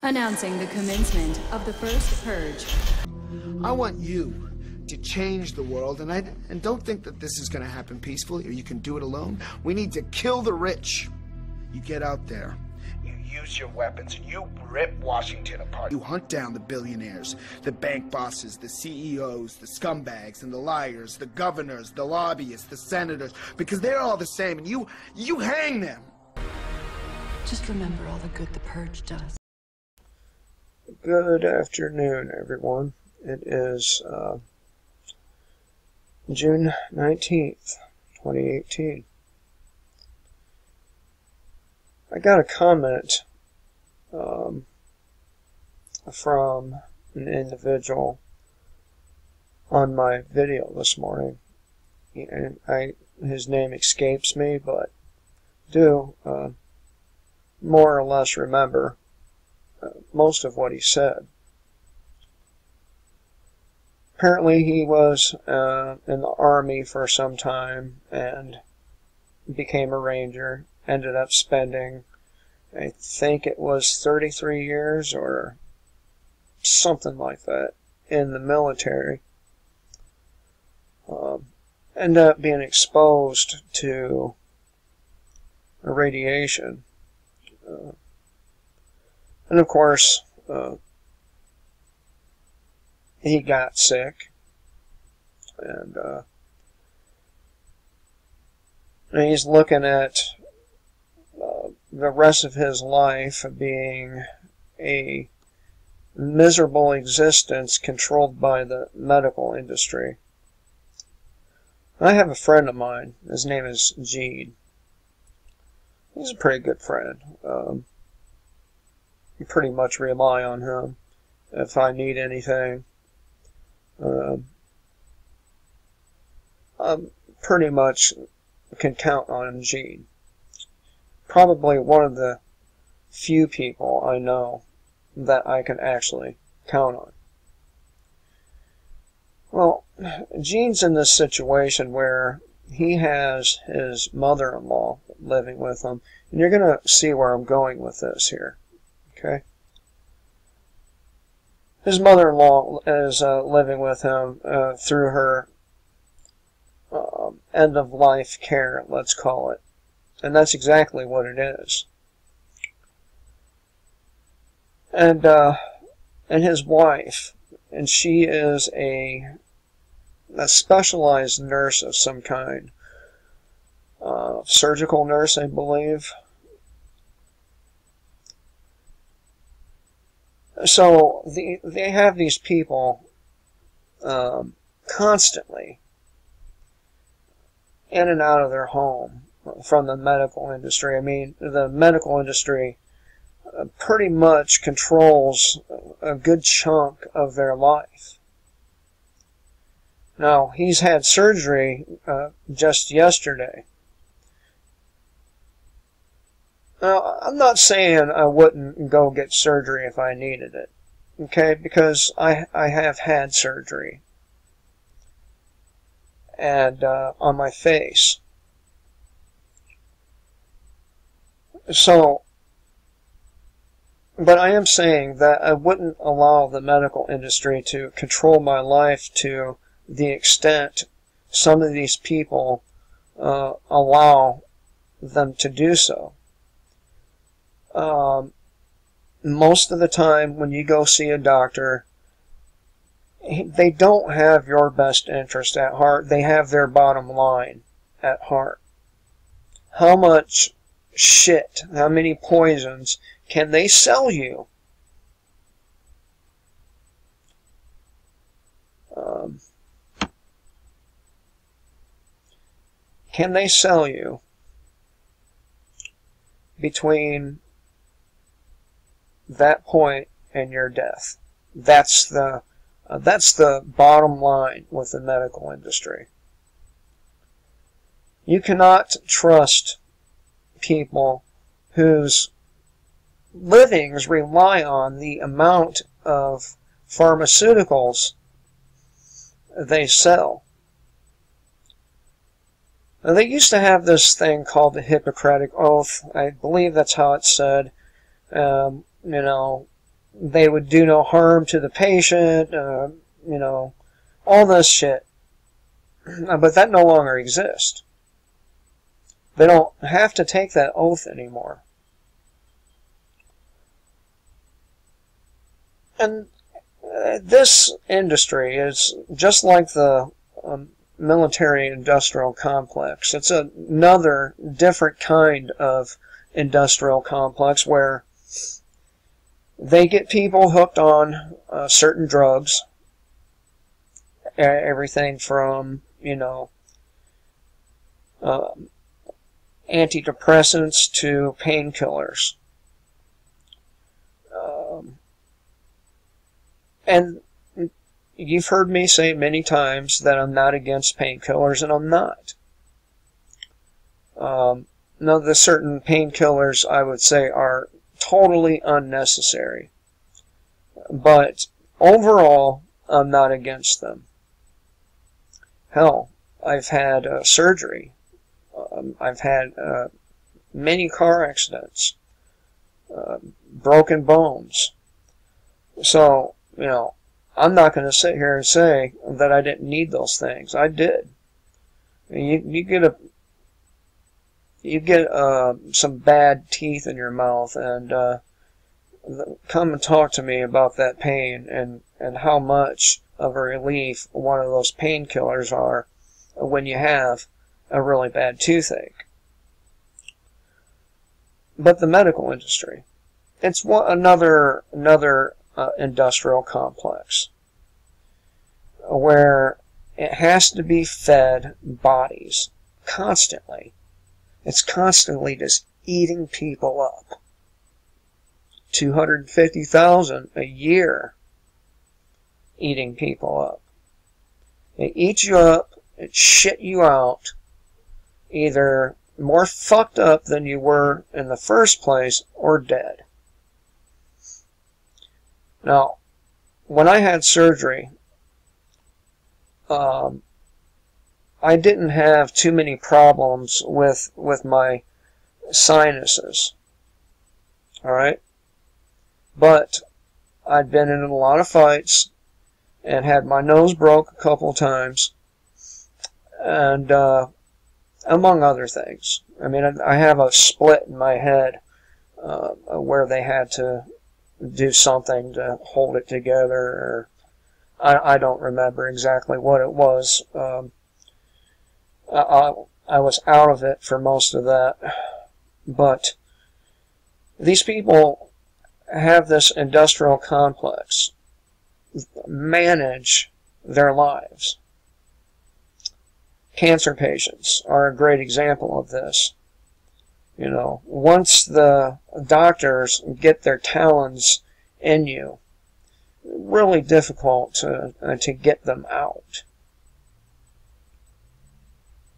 Announcing the commencement of the first purge. I want you to change the world, and don't think that this is going to happen peacefully or you can do it alone. We need to kill the rich. You get out there, you use your weapons, and you rip Washington apart. You hunt down the billionaires, the bank bosses, the CEOs, the scumbags and the liars, the governors, the lobbyists, the senators, because they're all the same, and you hang them. Just remember all the good the purge does. Good afternoon, everyone. It is June 19th, 2018. I got a comment from an individual on my video this morning, and his name escapes me, but do more or less remember most of what he said. Apparently he was in the Army for some time and became a Ranger, ended up spending, I think it was 33 years or something like that, in the military. Ended up being exposed to radiation. And of course, he got sick, and he's looking at the rest of his life being a miserable existence controlled by the medical industry. I have a friend of mine. His name is Gene. He's a pretty good friend. You pretty much rely on him if I need anything. I pretty much can count on Gene. Probably one of the few people I know that I can actually count on. Well, Gene's in this situation where he has his mother-in-law living with him, and you're going to see where I'm going with this here. Okay? His mother-in-law is living with him through her end-of-life care, let's call it. And that's exactly what it is. And his wife, and she is a specialized nurse of some kind. Surgical nurse, I believe. So they have these people constantly in and out of their home from the medical industry. I mean, the medical industry pretty much controls a good chunk of their life. Now, he's had surgery just yesterday. Now, I'm not saying I wouldn't go get surgery if I needed it, okay, because I have had surgery, and on my face. So, but I am saying that I wouldn't allow the medical industry to control my life to the extent some of these people allow them to do so. Most of the time when you go see a doctor, they don't have your best interest at heart. They have their bottom line at heart. How much shit, how many poisons can they sell you? Can they sell you between that point and your death? That's the bottom line with the medical industry. You cannot trust people whose livings rely on the amount of pharmaceuticals they sell. Now, they used to have this thing called the Hippocratic Oath. I believe that's how it's said. You know, they would do no harm to the patient, you know, all this shit. But that no longer exists. They don't have to take that oath anymore. And this industry is just like the military-industrial complex. It's another different kind of industrial complex where they get people hooked on certain drugs. Everything from, you know, antidepressants to painkillers. And you've heard me say many times that I'm not against painkillers, and I'm not. Now, the certain painkillers I would say are totally unnecessary. But overall, I'm not against them. Hell, I've had surgery. I've had many car accidents. Broken bones. So, you know, I'm not going to sit here and say that I didn't need those things. I did. You get some bad teeth in your mouth, and come and talk to me about that pain and how much of a relief one of those painkillers are when you have a really bad toothache. But the medical industry, it's another industrial complex where it has to be fed bodies constantly. It's constantly just eating people up. 250,000 a year eating people up. It eats you up, it shit you out, either more fucked up than you were in the first place or dead. Now, when I had surgery, I didn't have too many problems with my sinuses. Alright? But I'd been in a lot of fights and had my nose broke a couple times, and among other things. I mean, I have a split in my head where they had to do something to hold it together, or I don't remember exactly what it was. I was out of it for most of that. But these people have this industrial complex, manage their lives. Cancer patients are a great example of this. You know, once the doctors get their talons in you, really difficult to get them out.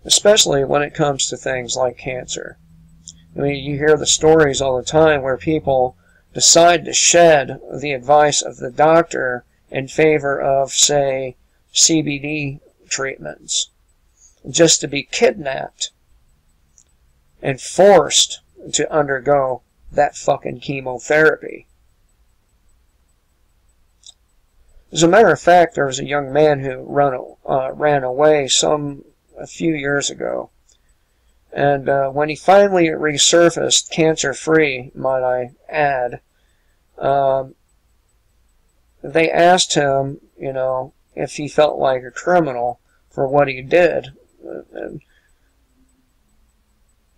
Especially when it comes to things like cancer. I mean, you hear the stories all the time where people decide to shed the advice of the doctor in favor of, say, CBD treatments, just to be kidnapped and forced to undergo that fucking chemotherapy. As a matter of fact, there was a young man who ran away a few years ago. And when he finally resurfaced, cancer-free, might I add, they asked him, you know, if he felt like a criminal for what he did. And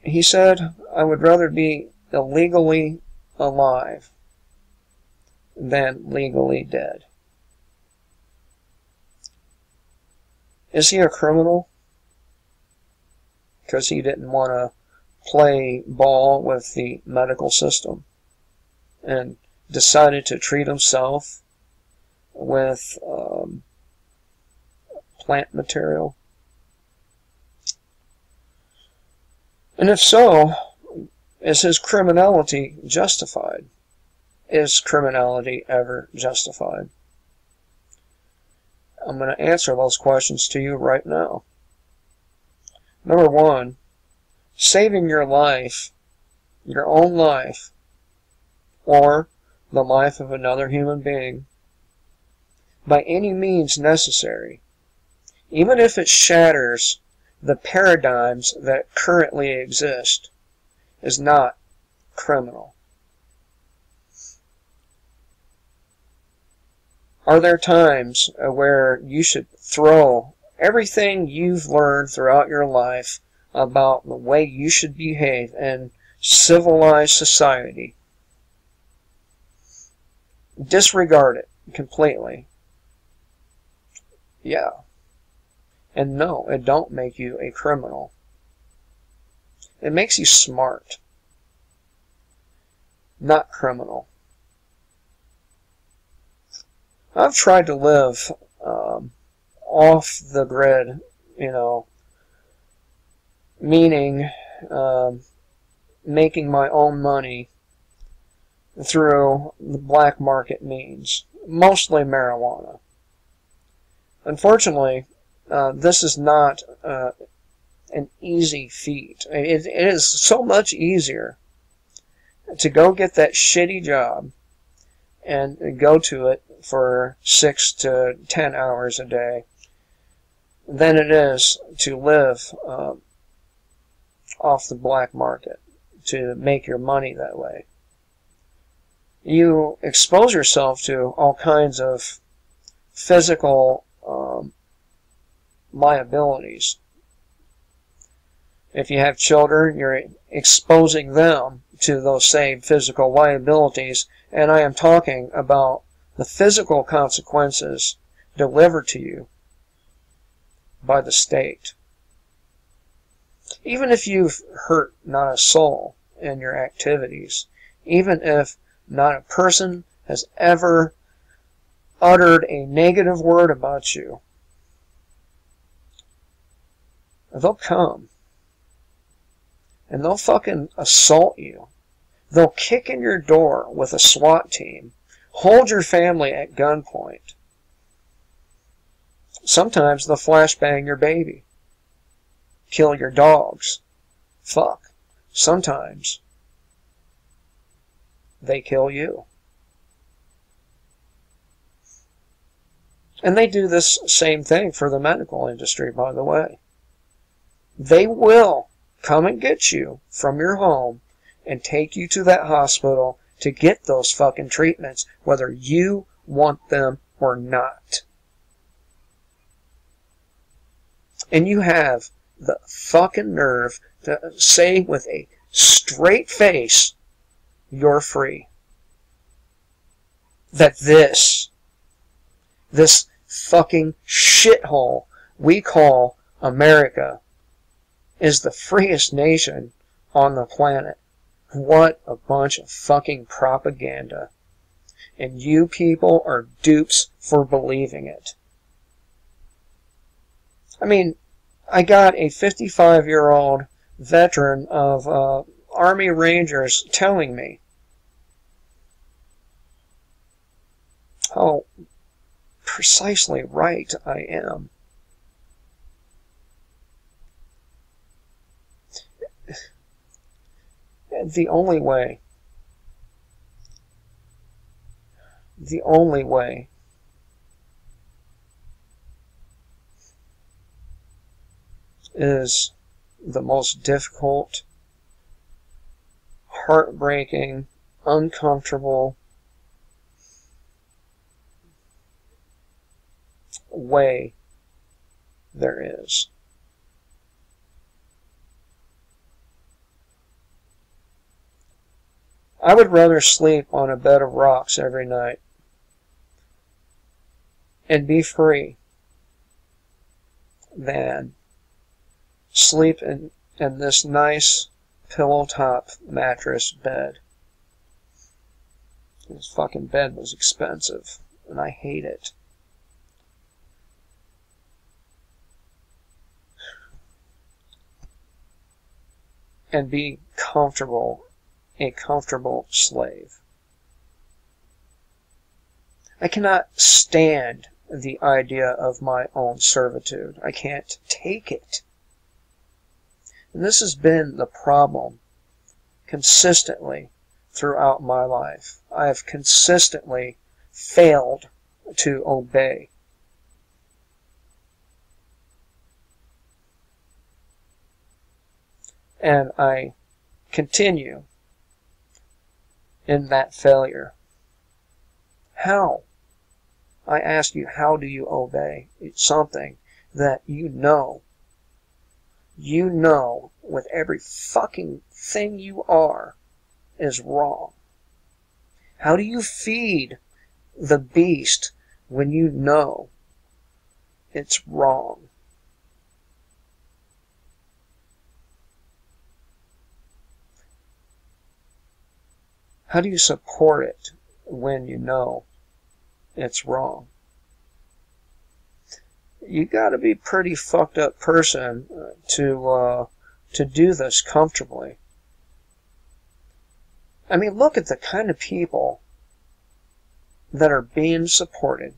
he said, I would rather be illegally alive than legally dead. Is he a criminal? Because he didn't want to play ball with the medical system and decided to treat himself with plant material. And if so, is his criminality justified? Is criminality ever justified? I'm going to answer those questions to you right now. Number one, saving your life, your own life, or the life of another human being by any means necessary, even if it shatters the paradigms that currently exist, is not criminal. Are there times where you should throw everything you've learned throughout your life about the way you should behave in civilized society, disregard it completely? Yeah. And no, it don't make you a criminal. It makes you smart, not criminal. I've tried to live off the grid, meaning making my own money through the black market means, mostly marijuana. Unfortunately, this is not an easy feat. It is so much easier to go get that shitty job and go to it for 6 to 10 hours a day than it is to live off the black market, to make your money that way. You expose yourself to all kinds of physical liabilities. If you have children, you're exposing them to those same physical liabilities, and I am talking about the physical consequences delivered to you by the state. Even if you've hurt not a soul in your activities, even if not a person has ever uttered a negative word about you, they'll come and they'll fucking assault you. They'll kick in your door with a SWAT team, hold your family at gunpoint. Sometimes they'll flashbang your baby, kill your dogs. Fuck. Sometimes they kill you. And they do this same thing for the medical industry, by the way. They will come and get you from your home and take you to that hospital to get those fucking treatments, whether you want them or not. And you have the fucking nerve to say with a straight face, you're free. That this fucking shithole we call America is the freest nation on the planet. What a bunch of fucking propaganda. And you people are dupes for believing it. I mean, I got a 55-year-old veteran of Army Rangers telling me how precisely right I am. The only way is the most difficult, heartbreaking, uncomfortable way there is. I would rather sleep on a bed of rocks every night and be free than sleep in this nice pillow top mattress bed. This fucking bed was expensive, and I hate it. And be comfortable, a comfortable slave. I cannot stand the idea of my own servitude. I can't take it. And this has been the problem consistently throughout my life. I've consistently failed to obey. And I continue in that failure. How? I ask you, how do you obey something that you know with every fucking thing you are is wrong? How do you feed the beast when you know it's wrong? How do you support it when you know it's wrong? You got to be a pretty fucked up person to do this comfortably. I mean, look at the kind of people that are being supported.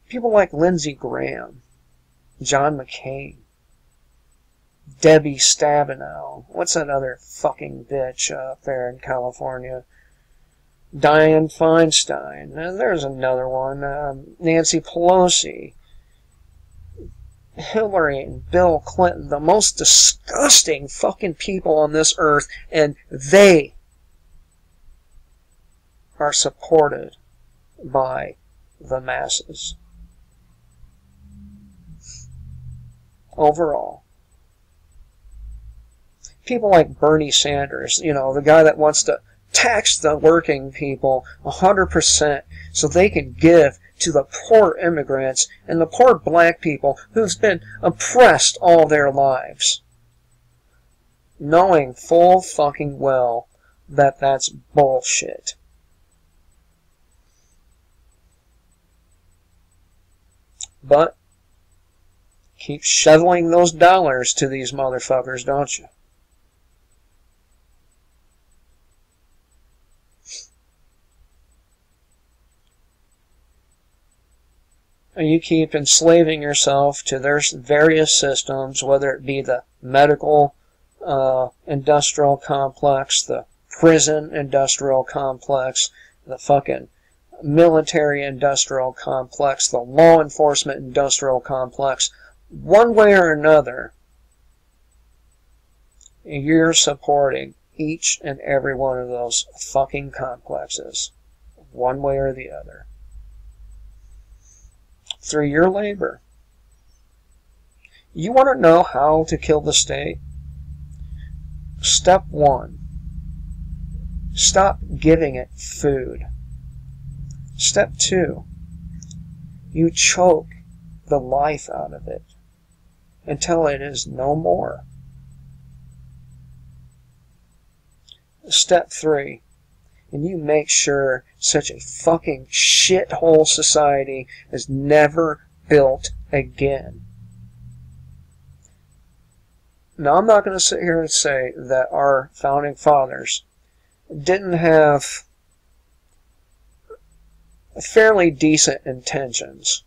People like Lindsey Graham, John McCain, Debbie Stabenow. What's that other fucking bitch up there in California? Dianne Feinstein. There's another one. Nancy Pelosi. Hillary and Bill Clinton. The most disgusting fucking people on this earth. And they are supported by the masses. Overall. People like Bernie Sanders, you know, the guy that wants to tax the working people 100% so they can give to the poor immigrants and the poor black people who've been oppressed all their lives, knowing full fucking well that that's bullshit. But keep shoveling those dollars to these motherfuckers, don't you? You keep enslaving yourself to their various systems, whether it be the medical industrial complex, the prison industrial complex, the fucking military industrial complex, the law enforcement industrial complex. One way or another, you're supporting each and every one of those fucking complexes, one way or the other, through your labor. You want to know how to kill the state? Step 1. Stop giving it food. Step 2. You choke the life out of it until it is no more. Step 3. And you make sure such a fucking shithole society is never built again. Now, I'm not going to sit here and say that our founding fathers didn't have fairly decent intentions,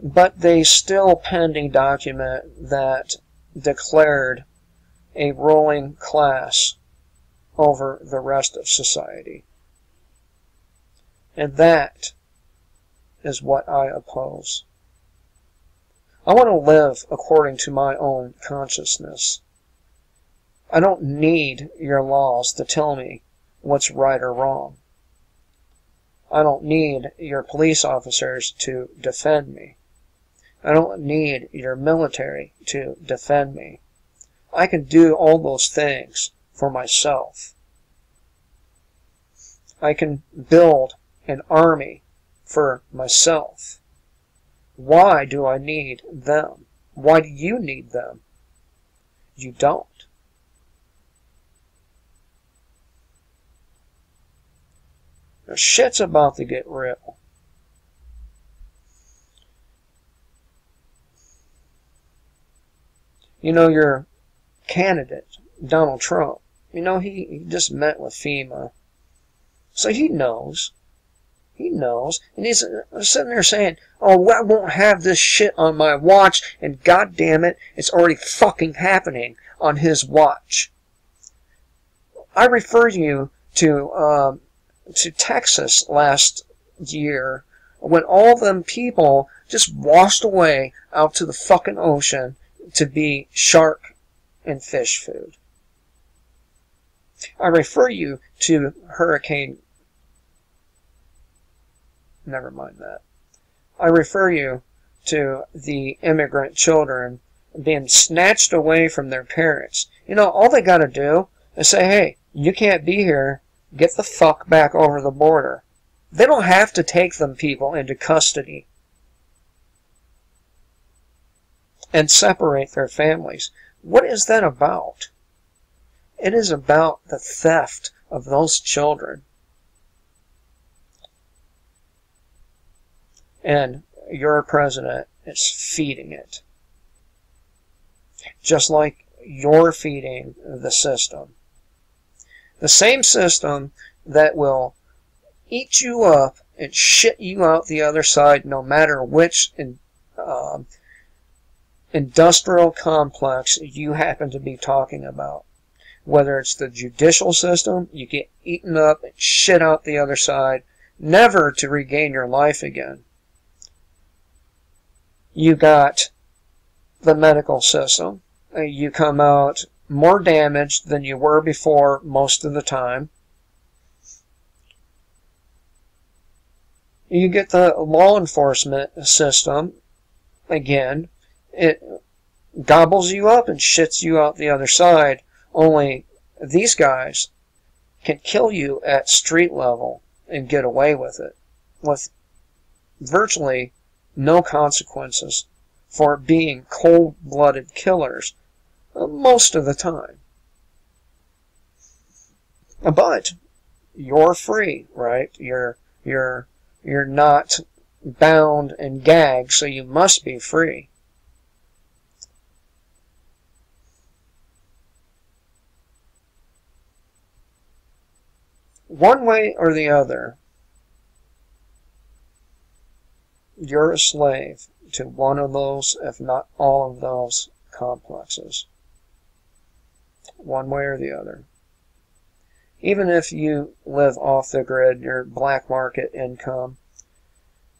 but they still penned a document that declared a ruling class over the rest of society. And that is what I oppose. I want to live according to my own consciousness. I don't need your laws to tell me what's right or wrong. I don't need your police officers to defend me. I don't need your military to defend me. I can do all those things for myself. I can build an army for myself. Why do I need them? Why do you need them? You don't. Now, shit's about to get real. You know, your candidate, Donald Trump, you know, he just met with FEMA. So he knows. He knows. And he's sitting there saying, oh, I won't have this shit on my watch. And God damn it, it's already fucking happening on his watch. I refer you to Texas last year when all them people just washed away out to the fucking ocean to be shark and fish food. I refer you to Hurricane... Never mind that. I refer you to the immigrant children being snatched away from their parents. You know, all they gotta do is say, hey, you can't be here. Get the fuck back over the border. They don't have to take them people into custody and separate their families. What is that about? It is about the theft of those children. And your president is feeding it. Just like you're feeding the system. The same system that will eat you up and shit you out the other side no matter which industrial complex you happen to be talking about. Whether it's the judicial system, you get eaten up and shit out the other side, never to regain your life again. You got the medical system. You come out more damaged than you were before most of the time. You get the law enforcement system. Again, it gobbles you up and shits you out the other side. Only these guys can kill you at street level and get away with it with virtually no consequences for being cold-blooded killers most of the time. But you're free, right? You're not bound and gagged, so you must be free. One way or the other, you're a slave to one of those, if not all of those, complexes. One way or the other. Even if you live off the grid, your black market income,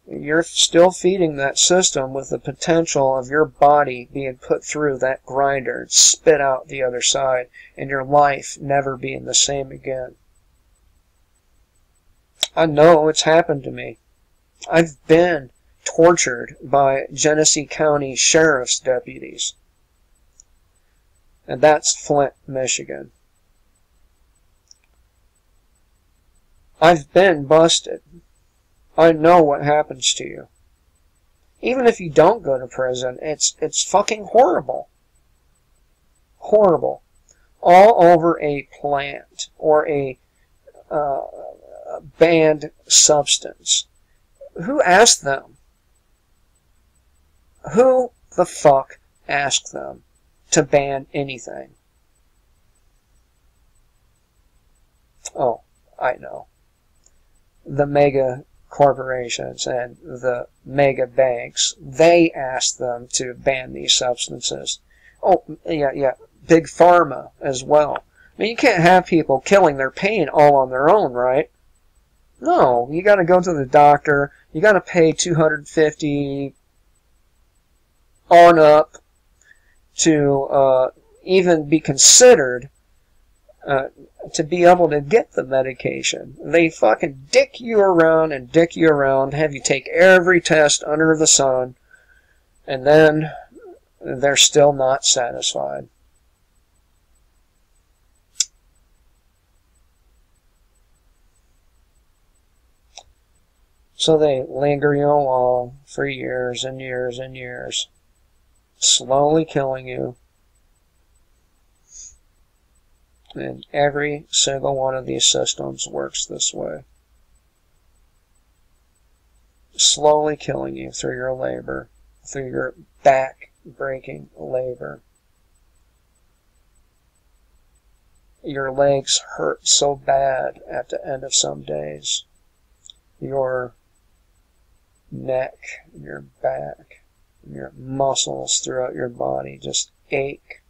you're still feeding that system with the potential of your body being put through that grinder and spit out the other side, and your life never being the same again. I know it's happened to me. I've been tortured by Genesee County Sheriff's deputies. And that's Flint, Michigan. I've been busted. I know what happens to you. Even if you don't go to prison, it's fucking horrible. Horrible. All over a plant or a banned substance. Who asked them? Who the fuck asked them to ban anything? Oh, I know. The mega corporations and the mega banks, they asked them to ban these substances. Oh, yeah, Big Pharma as well. I mean, you can't have people killing their pain all on their own, right? No, you gotta go to the doctor, you gotta pay $250 on up to even be considered to be able to get the medication. They fucking dick you around and dick you around, have you take every test under the sun, and then they're still not satisfied. So they linger you along for years and years and years, slowly killing you. And every single one of these systems works this way. Slowly killing you through your labor, through your back-breaking labor. Your legs hurt so bad at the end of some days. Your neck, your back, your muscles throughout your body just ache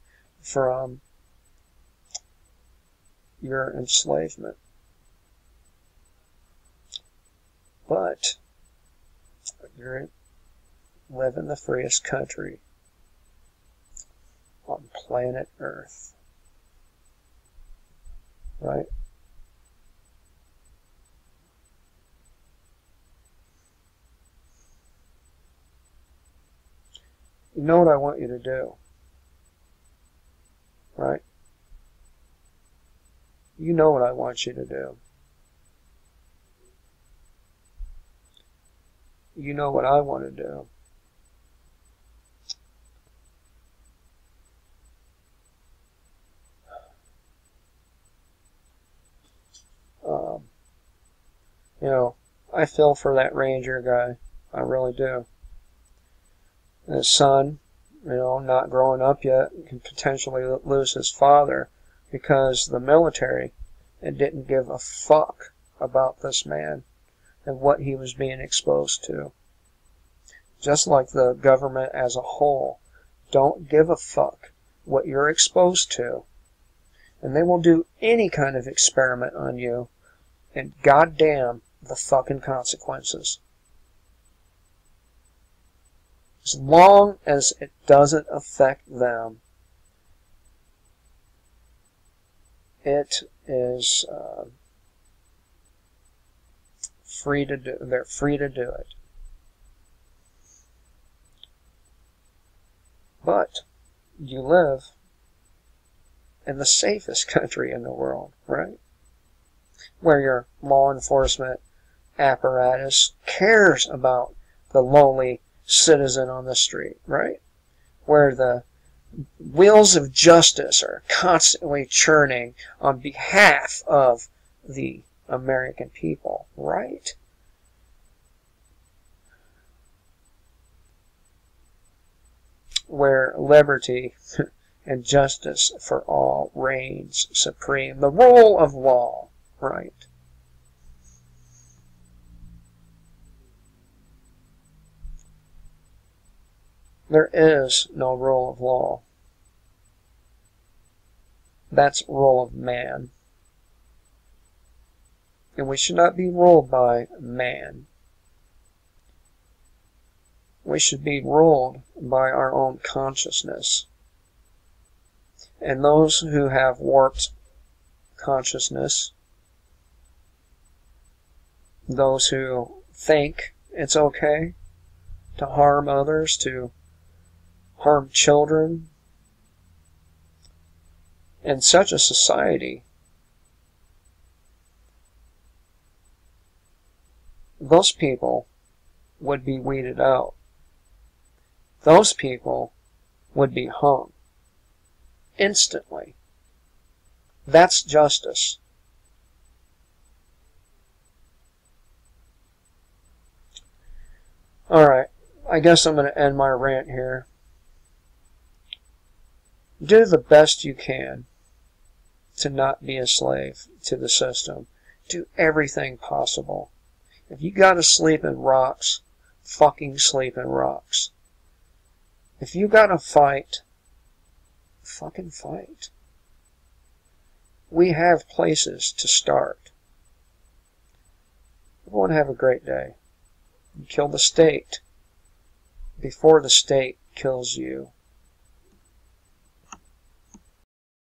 from your enslavement. But you live in the freest country on planet Earth. Right? You know what I want you to do, right? You know what I want you to do. You know what I want to do. You know, I feel for that ranger guy. I really do. His son, you know, not growing up yet, can potentially lose his father because the military didn't give a fuck about this man and what he was being exposed to. Just like the government as a whole don't give a fuck what you're exposed to. And they will do any kind of experiment on you, and goddamn the fucking consequences. As long as it doesn't affect them, it is free to do. They're free to do it. But you live in the safest country in the world, right? Where your law enforcement apparatus cares about the lowly citizen on the street, right? Where the wheels of justice are constantly churning on behalf of the American people, right? Where liberty and justice for all reigns supreme. The rule of law, right? There is no rule of law. That's rule of man. And we should not be ruled by man. We should be ruled by our own consciousness. And those who have warped consciousness, those who think it's okay to harm others, to harm children, in such a society, those people would be weeded out. Those people would be hung instantly. That's justice. Alright, I guess I'm going to end my rant here. Do the best you can to not be a slave to the system. Do everything possible. If you gotta sleep in rocks, fucking sleep in rocks. If you gotta fight, fucking fight. We have places to start. Everyone have a great day. Kill the state before the state kills you.